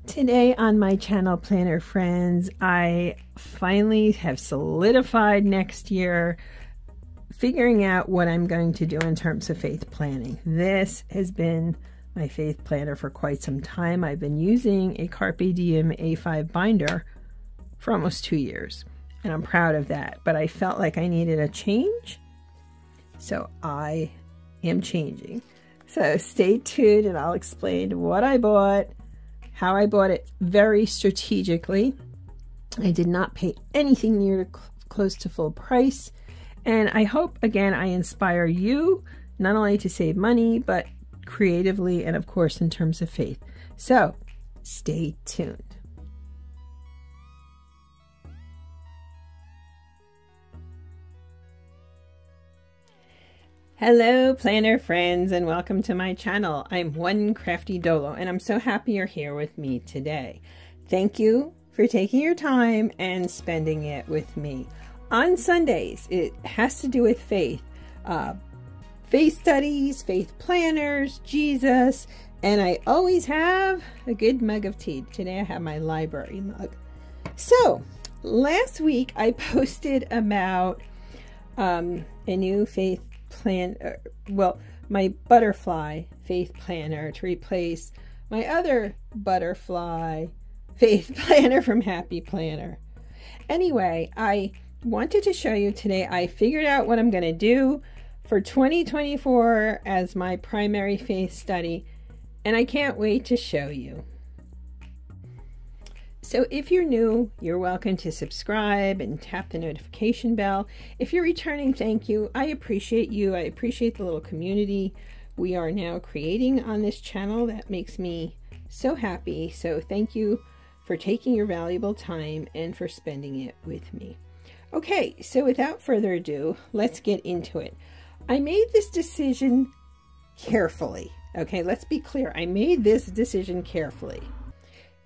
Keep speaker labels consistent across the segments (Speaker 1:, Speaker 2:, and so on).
Speaker 1: Today on my channel, Planner Friends, I finally have solidified next year figuring out what I'm going to do in terms of faith planning. This has been my faith planner for quite some time. I've been using a Carpe Diem A5 binder for almost 2 years, and I'm proud of that. But I felt like I needed a change, so I am changing. So stay tuned and I'll explain what I bought, how I bought it very strategically. I did not pay anything near close to full price. And I hope, again, I inspire you not only to save money, but creatively and, of course, in terms of faith. So stay tuned. Hello, planner friends, and welcome to my channel. I'm One Crafty Dolo, and I'm so happy you're here with me today. Thank you for taking your time and spending it with me. On Sundays, it has to do with faith. Faith studies, faith planners, Jesus, and I always have a good mug of tea. Today I have my library mug. So, last week I posted about a new faith plan, my butterfly faith planner to replace my other butterfly faith planner from Happy Planner. Anyway, I wanted to show you today, I figured out what I'm going to do for 2024 as my primary faith study, and I can't wait to show you. So if you're new, you're welcome to subscribe and tap the notification bell. If you're returning, thank you. I appreciate you. I appreciate the little community we are now creating on this channel. That makes me so happy. So thank you for taking your valuable time and for spending it with me. Okay, so without further ado, let's get into it. I made this decision carefully. Okay, let's be clear. I made this decision carefully.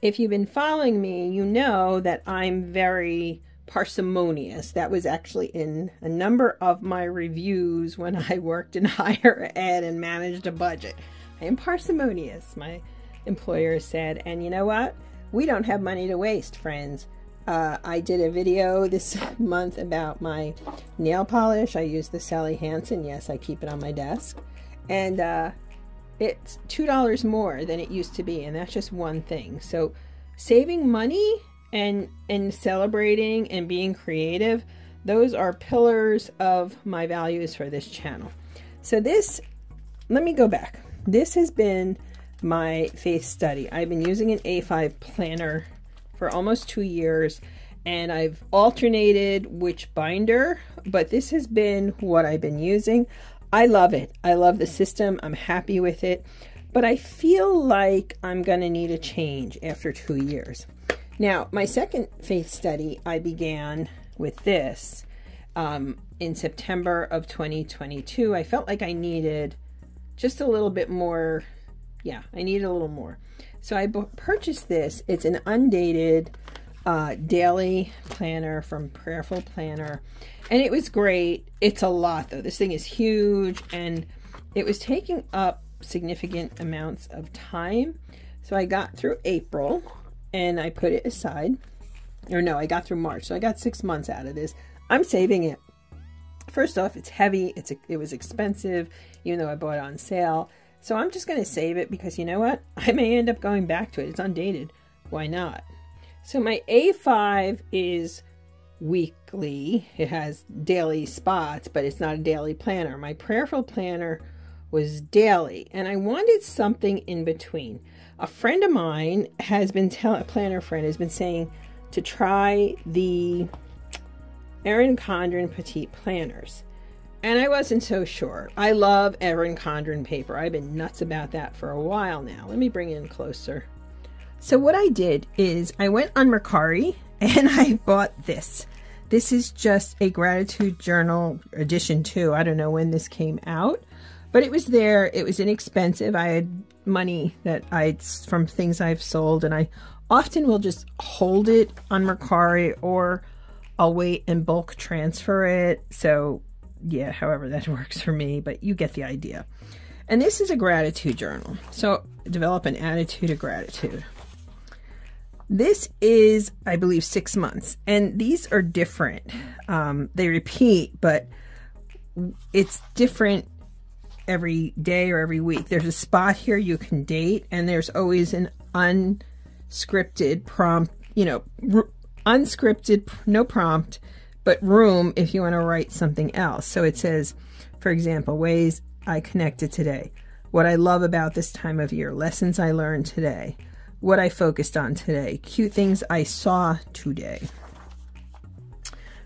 Speaker 1: If you've been following me, you know that I'm very parsimonious. That was actually in a number of my reviews when I worked in higher ed and managed a budget. I am parsimonious, my employer said. And you know what? We don't have money to waste, friends. I did a video this month about my nail polish. I use the Sally Hansen. Yes, I keep it on my desk. And it's $2 more than it used to be, and that's just one thing. So saving money and celebrating and being creative, those are pillars of my values for this channel. So this, let me go back. This has been my faith study. I've been using an A5 planner for almost 2 years, and I've alternated which binder, but this has been what I've been using. I love it. I love the system. I'm happy with it. But I feel like I'm going to need a change after 2 years. Now, my second faith study, I began with this in September of 2022. I felt like I needed just a little bit more. Yeah, I needed a little more. So I purchased this. It's an undated daily planner from Prayerful Planner, and it was great. It's a lot though. This thing is huge, and it was taking up significant amounts of time. So I got through April and I put it aside. Or no, I got through March. So I got 6 months out of this. I'm saving it. First off, it's heavy. It was expensive, even though I bought it on sale. So I'm just going to save it because you know what? I may end up going back to it. It's undated. Why not? So my A5 is weekly. It has daily spots, but it's not a daily planner. My Prayerful Planner was daily, and I wanted something in between. A friend of mine has been a planner friend has been saying to try the Erin Condren Petite planners. And I wasn't so sure. I love Erin Condren paper. I've been nuts about that for a while now. Let me bring it in closer. So what I did is I went on Mercari and I bought this. This is just a gratitude journal edition 2. I don't know when this came out, but it was there. It was inexpensive. I had money that from things I've sold, and I often will just hold it on Mercari, or I'll wait and bulk transfer it. So yeah, however that works for me, but you get the idea. And this is a gratitude journal. So develop an attitude of gratitude. This is, I believe, 6 months, and these are different. They repeat, but it's different every day or every week. There's a spot here you can date, and there's always an unscripted prompt, you know, unscripted, no prompt, but room if you want to write something else. So it says, for example, ways I connected today, what I love about this time of year, lessons I learned today, what I focused on today, cute things I saw today,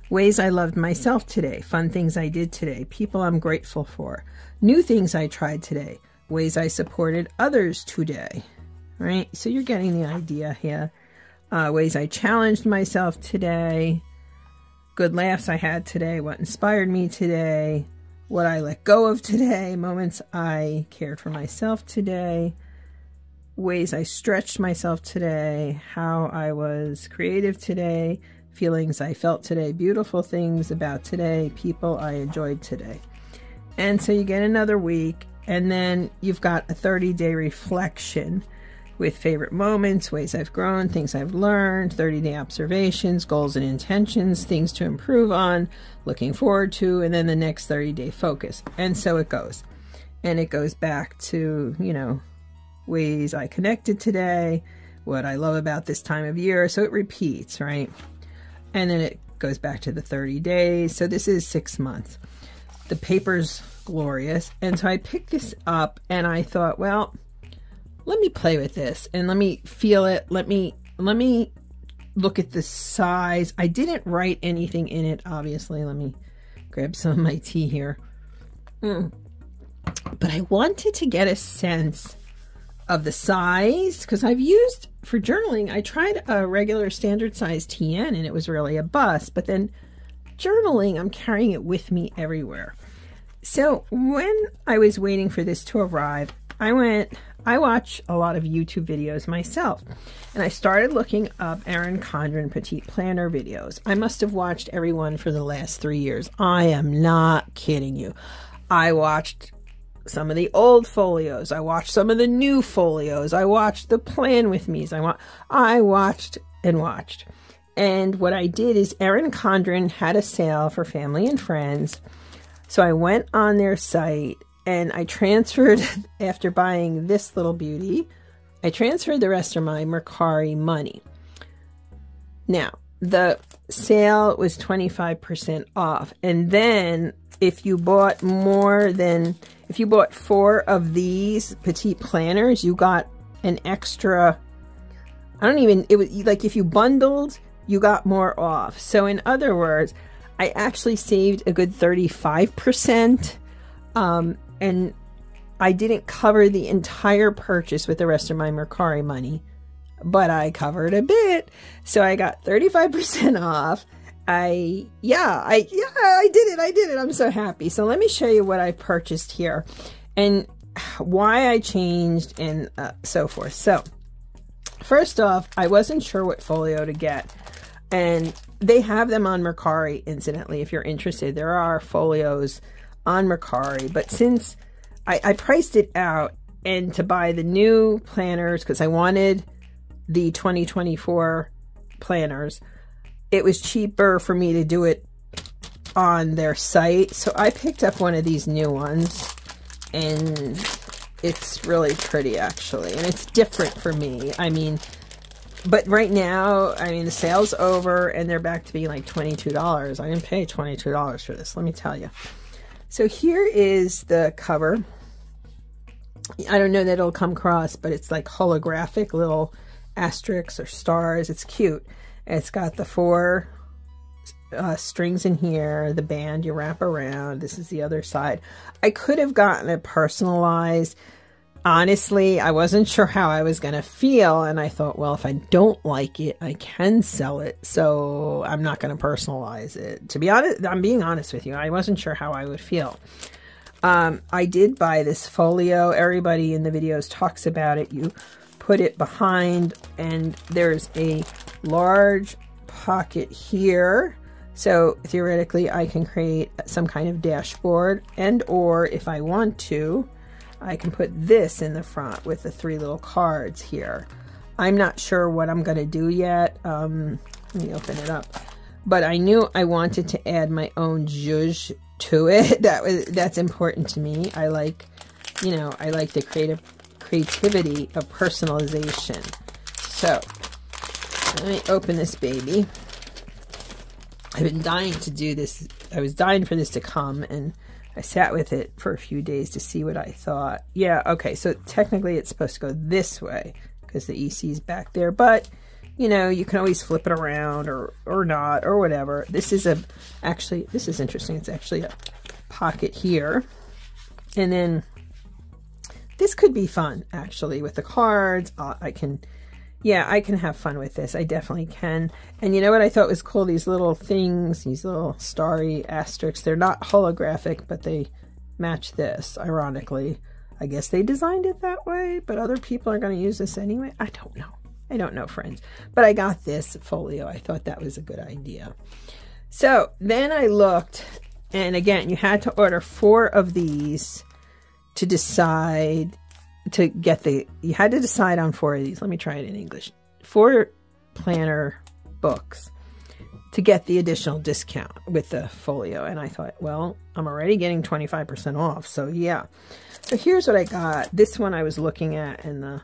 Speaker 1: ways I loved myself today, fun things I did today, people I'm grateful for, new things I tried today, ways I supported others today, right? So you're getting the idea here. Ways I challenged myself today, good laughs I had today, what inspired me today, what I let go of today, moments I cared for myself today, ways I stretched myself today, how I was creative today, feelings I felt today, beautiful things about today, people I enjoyed today. And so you get another week, and then you've got a 30-day reflection with favorite moments, ways I've grown, things I've learned, 30-day observations, goals and intentions, things to improve on, looking forward to, and then the next 30-day focus. And so it goes. And it goes back to, you know, ways I connected today, what I love about this time of year. So it repeats, right? And then it goes back to the 30 days. So this is 6 months. The paper's glorious. And so I picked this up and I thought, well, let me play with this and let me feel it. Let me look at the size. I didn't write anything in it, obviously. Let me grab some of my tea here. But I wanted to get a sense of the size, because I've used, for journaling, I tried a regular standard size TN and it was really a bust, but then journaling, I'm carrying it with me everywhere. So when I was waiting for this to arrive, I watch a lot of YouTube videos myself, and I started looking up Erin Condren Petite Planner videos. I must have watched every one for the last 3 years. I am not kidding you. I watched some of the old folios. I watched some of the new folios. I watched the Plan With Me's. I watched and watched. And what I did is Erin Condren had a sale for family and friends. So I went on their site and I transferred, after buying this little beauty, I transferred the rest of my Mercari money. Now, the sale was 25% off. And then if you bought if you bought 4 of these Petite planners, you got an extra, it was like if you bundled, you got more off. So in other words, I actually saved a good 35%. And I didn't cover the entire purchase with the rest of my Mercari money, but I covered a bit. So I got 35% off. I did it. I'm so happy. So let me show you what I purchased here and why I changed and so forth. So first off, I wasn't sure what folio to get, and they have them on Mercari, incidentally, if you're interested. There are folios on Mercari, but since I priced it out and to buy the new planners, because I wanted the 2024 planners, it was cheaper for me to do it on their site. So I picked up one of these new ones, and it's really pretty actually, and it's different for me. I mean, but right now, I mean, the sale's over and they're back to being like $22. I didn't pay $22 for this, let me tell you. So here is the cover. I don't know that it'll come across, but it's like holographic little asterisks or stars. It's cute. It's got the 4 strings in here, the band you wrap around. This is the other side. I could have gotten it personalized. Honestly, I wasn't sure how I was going to feel, and I thought, well, if I don't like it, I can sell it, so I'm not going to personalize it. To be honest, I'm being honest with you. I wasn't sure how I would feel. I did buy this folio. Everybody in the videos talks about it. You put it behind, and there's a large pocket here. So theoretically, I can create some kind of dashboard, and or if I want to, I can put this in the front with the 3 little cards here. I'm not sure what I'm going to do yet. Let me open it up. But I knew I wanted to add my own zhuzh to it. That's important to me. I like, you know, I like the creativity of personalization. So let me open this baby. I've been dying to do this. I was dying for this to come, and I sat with it for a few days to see what I thought. Yeah, okay, so technically it's supposed to go this way because the EC is back there, but you know, you can always flip it around or not or whatever. This is actually, this is interesting. It's actually a pocket here. And then this could be fun actually with the cards. I can have fun with this. I definitely can. And you know what I thought was cool? These little things, these little starry asterisks. They're not holographic, but they match this, ironically. I guess they designed it that way, but other people are going to use this anyway. I don't know. I don't know, friends. But I got this folio. I thought that was a good idea. So then I looked, and again, you had to order 4 of these to decide to get the, you had to decide on 4 of these. Let me try it in English. 4 planner books to get the additional discount with the folio. And I thought, well, I'm already getting 25% off. So yeah. So here's what I got. This one I was looking at, and the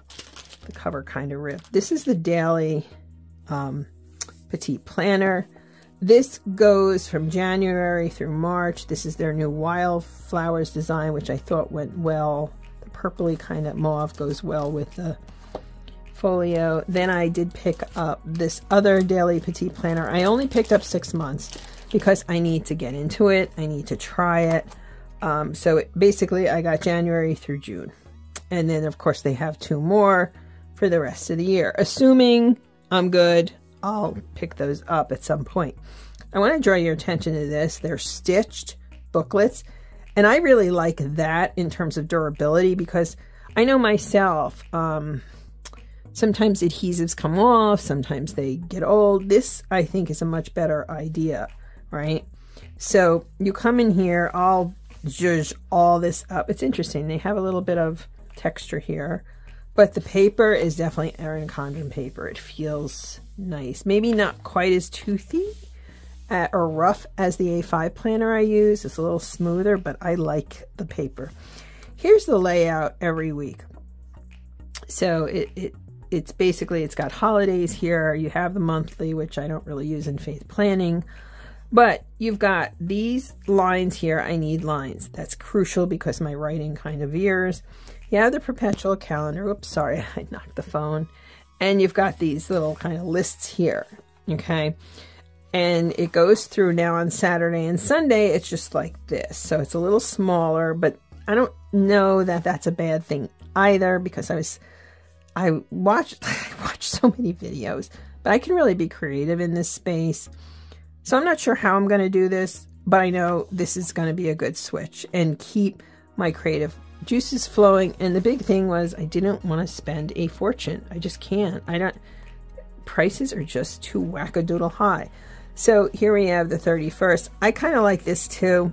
Speaker 1: cover kind of ripped. This is the daily Petite planner. This goes from January through March. This is their new wildflowers design, which I thought went well. The purpley kind of mauve goes well with the folio. Then I did pick up this other daily Petite planner. I only picked up 6 months because I need to get into it. I need to try it. Basically I got January through June. And then of course they have 2 more for the rest of the year. Assuming I'm good, I'll pick those up at some point. I want to draw your attention to this. They're stitched booklets, and I really like that in terms of durability, because I know myself, sometimes adhesives come off, sometimes they get old. This, I think, is a much better idea, right? So you come in here, I'll zhuzh all this up. It's interesting. They have a little bit of texture here. But the paper is definitely Erin Condren paper. It feels nice. Maybe not quite as toothy or rough as the A5 planner I use. It's a little smoother, but I like the paper. Here's the layout every week. So it's basically, it's got holidays here. You have the monthly, which I don't really use in faith planning. But you've got these lines here. I need lines. That's crucial because my writing kind of veers. You have the perpetual calendar. Oops, sorry, I knocked the phone. And you've got these little kind of lists here, okay? And it goes through now on Saturday and Sunday. It's just like this. So it's a little smaller, but I don't know that that's a bad thing either, because I watched so many videos, but I can really be creative in this space. So I'm not sure how I'm going to do this, but I know this is going to be a good switch and keep my creative juices flowing. And the big thing was I didn't want to spend a fortune. I just can't. Prices are just too wackadoodle high. So here we have the 31st. I kind of like this too,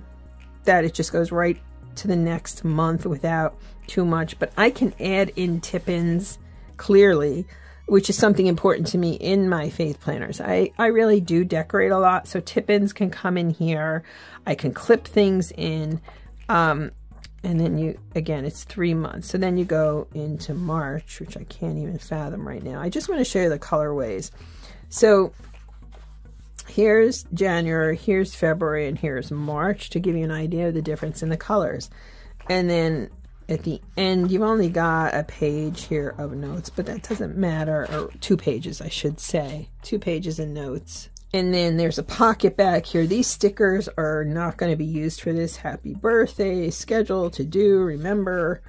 Speaker 1: that it just goes right to the next month without too much, but I can add in tip-ins clearly, which is something important to me in my faith planners. I really do decorate a lot, so tip-ins can come in here. I can clip things in, and then again, it's 3 months. So then you go into March, which I can't even fathom right now. I just want to show you the colorways. So here's January, here's February, and here's March to give you an idea of the difference in the colors. And then at the end, you've only got a page here of notes, but that doesn't matter, or 2 pages, I should say. 2 pages in notes. And then there's a pocket back here. These stickers are not going to be used for this. Happy birthday, schedule, to do, remember.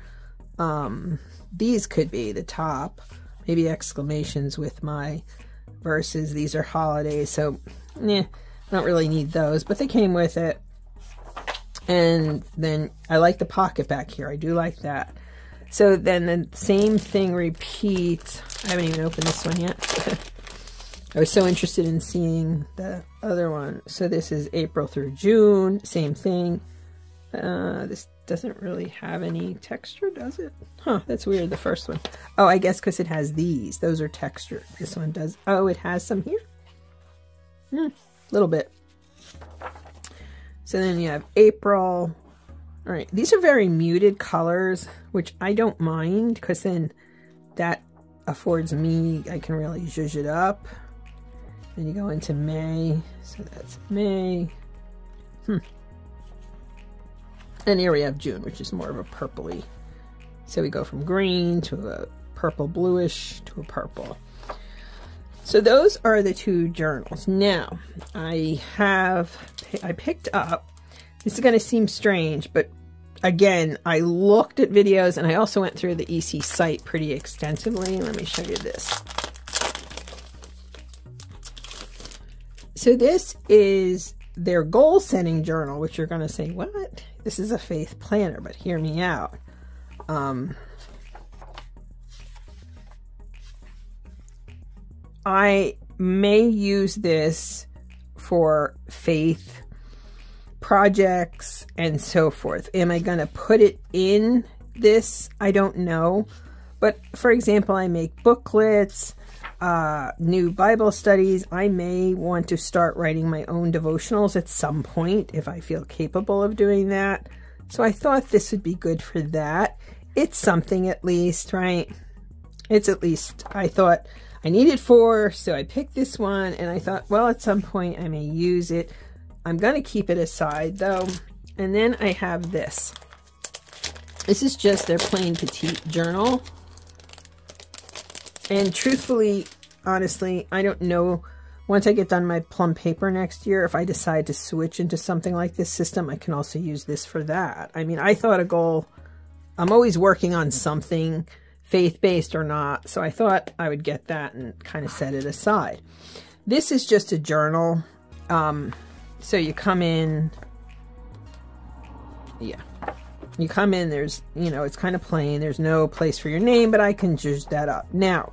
Speaker 1: These could be the top, maybe exclamations with my verses. These are holidays, so I don't really need those, but they came with it. And then I like the pocket back here. I do like that. So then the same thing repeats. I haven't even opened this one yet. I was so interested in seeing the other one. So this is April through June. Same thing. This doesn't really have any texture, does it? Huh, that's weird, the first one. Oh, I guess because it has these. Those are textured. This one does. Oh, it has some here? A little bit. So then you have April. All right, these are very muted colors, which I don't mind because then that affords me, I can really zhuzh it up. Then you go into May, so that's May. And here we have June, which is more of a purpley. So we go from green to a purple bluish to a purple. So those are the two journals. Now, I picked up, this is going to seem strange, but again, I looked at videos and I also went through the EC site pretty extensively. Let me show you this. So this is their goal setting journal, which you're going to say, what? This is a faith planner, but hear me out. I may use this for faith projects and so forth. Am I going to put it in this? I don't know. But for example, I make booklets, new Bible studies. I may want to start writing my own devotionals at some point if I feel capable of doing that. So I thought this would be good for that. It's something at least, right? It's at least, I thought I needed 4, so I picked this one and I thought, well, at some point I may use it. I'm going to keep it aside though. And then I have this. This is just their plain Petite journal. And truthfully, honestly, I don't know, once I get done my plum paper next year, if I decide to switch into something like this system, I can also use this for that. I mean, I thought a goal, I'm always working on something, faith-based or not, so I thought I would get that and kind of set it aside. This is just a journal. So you come in, yeah. You come in, there's, you know, it's kind of plain. There's no place for your name, but I can zhuzh that up. Now,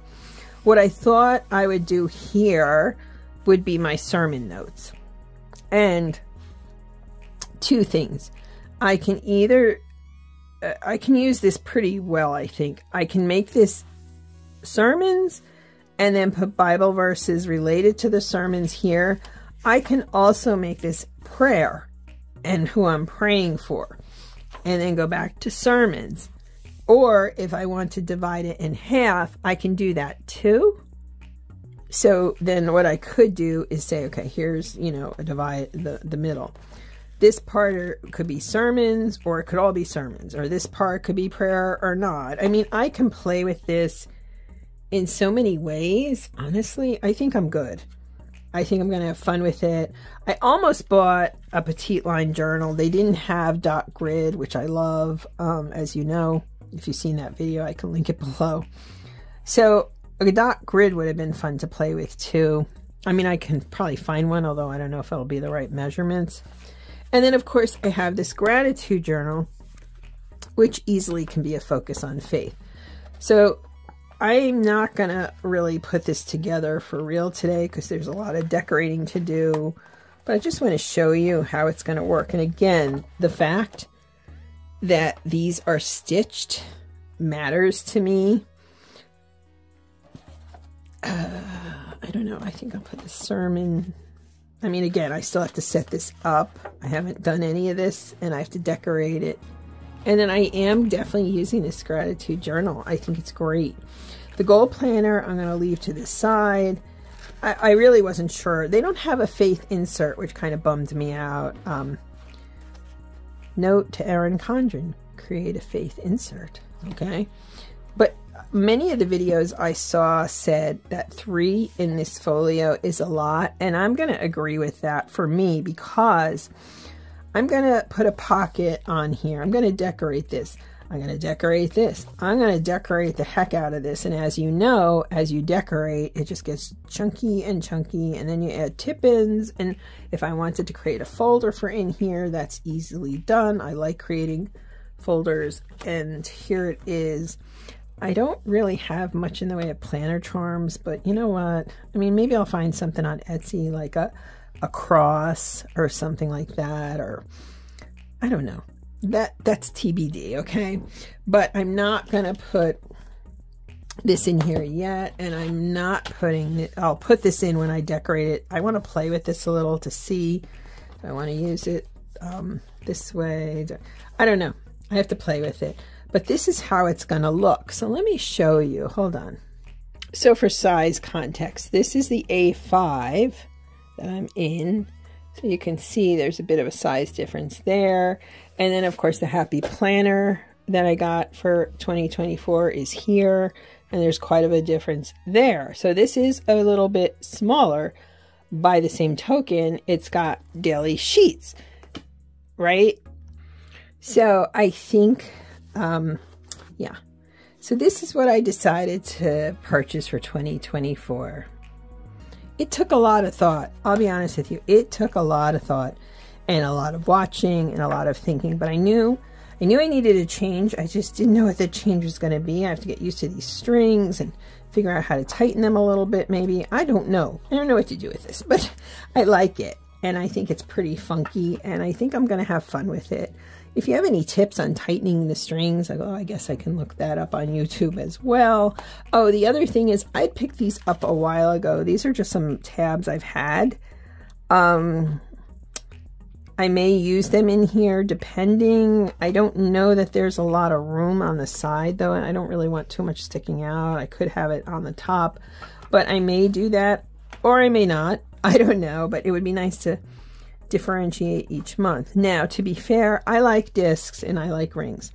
Speaker 1: what I thought I would do here would be my sermon notes. And 2 things. I can either, I can use this pretty well, I think. I can make this sermons and then put Bible verses related to the sermons here. I can also make this prayer and who I'm praying for, and then go back to sermons. Or if I want to divide it in half, I can do that too. So then what I could do is say, okay, here's, you know, a divide, the middle. This part could be sermons, or it could all be sermons, or this part could be prayer or not. I mean, I can play with this in so many ways. Honestly, I think I'm good. I think I'm going to have fun with it. I almost bought a Petite line journal. They didn't have dot grid, which I love, as you know. If you've seen that video, I can link it below. So a dot grid would have been fun to play with too. I mean, I can probably find one, although I don't know if it'll be the right measurements. And then, of course, I have this gratitude journal, which easily can be a focus on faith. So I'm not going to really put this together for real today because there's a lot of decorating to do. But I just want to show you how it's going to work. And again, the fact that these are stitched matters to me. I don't know. I think I'll put the sermon. I mean, again, I still have to set this up. I haven't done any of this, and I have to decorate it. And then I am definitely using this gratitude journal. I think it's great. The goal planner, I'm going to leave to the side. I really wasn't sure. They don't have a faith insert, which kind of bummed me out. Note to Erin, Condren, create a faith insert. Okay. But many of the videos I saw said that 3 in this folio is a lot. And I'm going to agree with that for me, because I'm going to put a pocket on here. I'm going to decorate this. I'm going to decorate this. I'm going to decorate the heck out of this. And as you know, as you decorate, it just gets chunky and chunky. And then you add tip-ins. And if I wanted to create a folder for in here, that's easily done. I like creating folders. And here it is. I don't really have much in the way of planner charms, but you know what? I mean, maybe I'll find something on Etsy, like a cross or something like that, or I don't know. that's TBD, okay? But I'm not going to put this in here yet, and I'm not putting it, I'll put this in when I decorate it. I want to play with this a little to see if I want to use it this way. I don't know. I have to play with it. But this is how it's going to look. So let me show you. Hold on. So for size context, this is the A5 that I'm in. So you can see there's a bit of a size difference there. And then, of course, the Happy Planner that I got for 2024 is here. And there's quite a difference there. So this is a little bit smaller. By the same token, it's got daily sheets, right? So I think, yeah. So this is what I decided to purchase for 2024. It took a lot of thought. I'll be honest with you. It took a lot of thought and a lot of watching and a lot of thinking. But I knew I needed a change. I just didn't know what the change was going to be. I have to get used to these strings and figure out how to tighten them a little bit maybe. I don't know. I don't know what to do with this, but I like it. And I think it's pretty funky. And I think I'm going to have fun with it. If you have any tips on tightening the strings, I guess I can look that up on YouTube as well. Oh, the other thing is I picked these up a while ago. These are just some tabs I've had. I may use them in here depending. I don't know that there's a lot of room on the side though, and I don't really want too much sticking out. I could have it on the top, but I may do that or I may not. I don't know, but it would be nice to differentiate each month. Now, to be fair, I like discs and I like rings.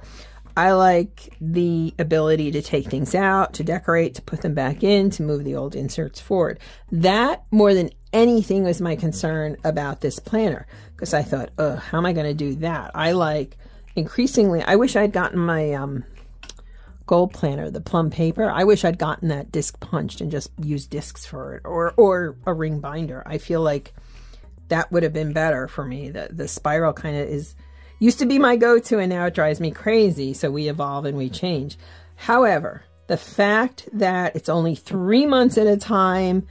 Speaker 1: I like the ability to take things out, to decorate, to put them back in, to move the old inserts forward. That, more than anything, was my concern about this planner, because I thought, how am I going to do that? I like, increasingly, I wish I'd gotten my gold planner, the plum paper. I wish I'd gotten that disc punched and just used discs for it, or a ring binder. I feel like that would have been better for me. The spiral kind of used to be my go-to, and now it drives me crazy. So we evolve and we change. However, the fact that it's only 3 months at a time,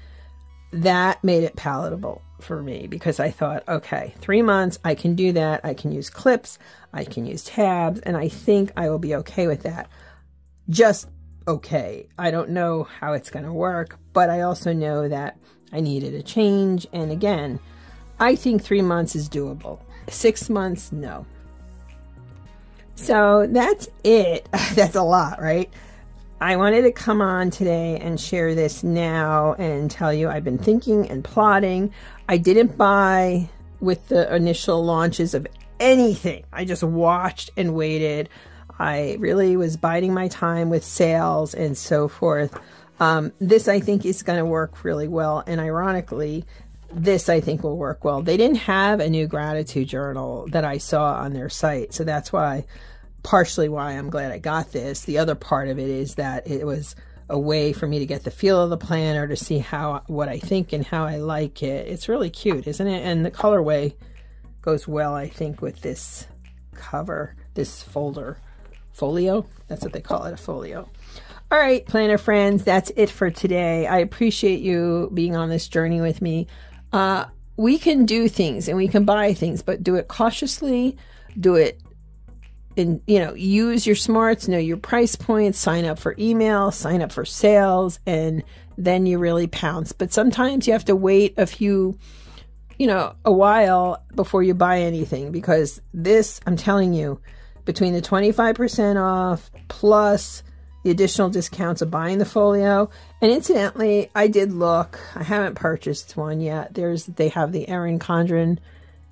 Speaker 1: that made it palatable for me, because I thought, okay, 3 months, I can do that. I can use clips, I can use tabs, and I think I will be okay with that. Just okay. I don't know how it's going to work, but I also know that I needed a change. And again, I think 3 months is doable. 6 months, no. So that's it. That's a lot, right? I wanted to come on today and share this now and tell you I've been thinking and plotting. I didn't buy with the initial launches of anything. I just watched and waited. I really was biding my time with sales and so forth. This, I think, is going to work really well. And ironically, this, I think, will work well. They didn't have a new gratitude journal that I saw on their site. So that's why, partially why I'm glad I got this. The other part of it is that it was a way for me to get the feel of the planner, to see what I think and how I like it. It's really cute, isn't it? And the colorway goes well, I think, with this cover, this folio. That's what they call it, a folio. All right, planner friends, that's it for today. I appreciate you being on this journey with me. We can do things and we can buy things, but do it cautiously. Do it in, use your smarts, know your price points, sign up for email, sign up for sales, and then you really pounce. But sometimes you have to wait a while before you buy anything, because this, I'm telling you, between the 25% off plus the additional discounts of buying the folio. And incidentally, I did look. I haven't purchased one yet. They have the Erin Condren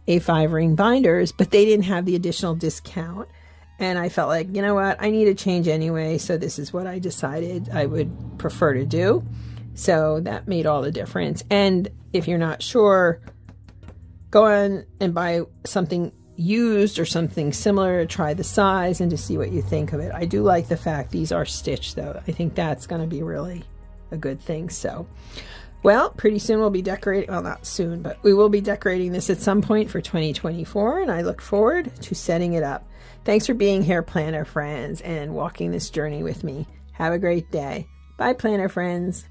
Speaker 1: A5 ring binders, but they didn't have the additional discount. And I felt like, you know what? I need a change anyway. So this is what I decided I would prefer to do. So that made all the difference. And if you're not sure, go on and buy something used or something similar, try the size and to see what you think of it. I do like the fact these are stitched though. I think that's going to be really a good thing. So, well, pretty soon we'll be decorating, well, not soon, but we will be decorating this at some point for 2024, and I look forward to setting it up. Thanks for being here, planner friends, and walking this journey with me. Have a great day. Bye, planner friends.